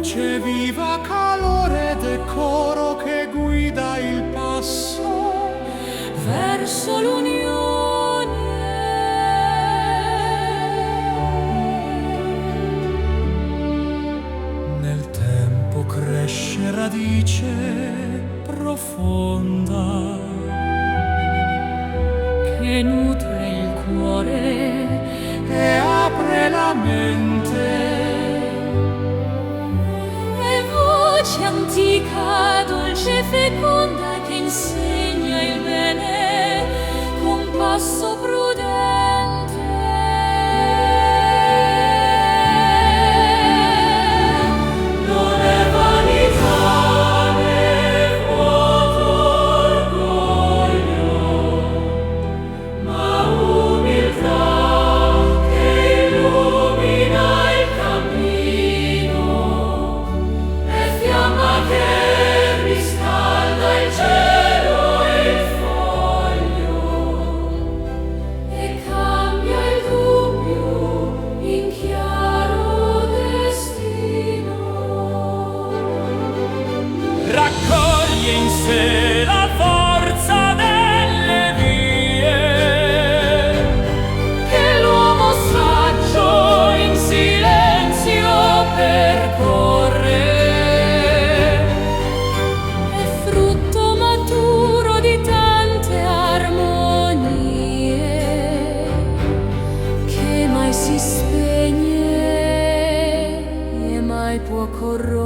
luce viva, calore, decoro che guida il passo verso l'unione. Nel tempo cresce radice profonda Che nutre il cuore e apre la mente. e voce antica, dolce e feconda, che insegna il bene con passo prudente. Non è vanità né vuoto orgoglio, ma umiltà che illumina il cammino, è fiamma che riscalda il cielo e il foglio, e cambia il dubbio in chiaro destino. Raccoglie in sé la forza delle vie Che l'uomo saggio in silenzio percorre, è frutto maturo di tante armonie, che mai si spegne e mai può corrompere.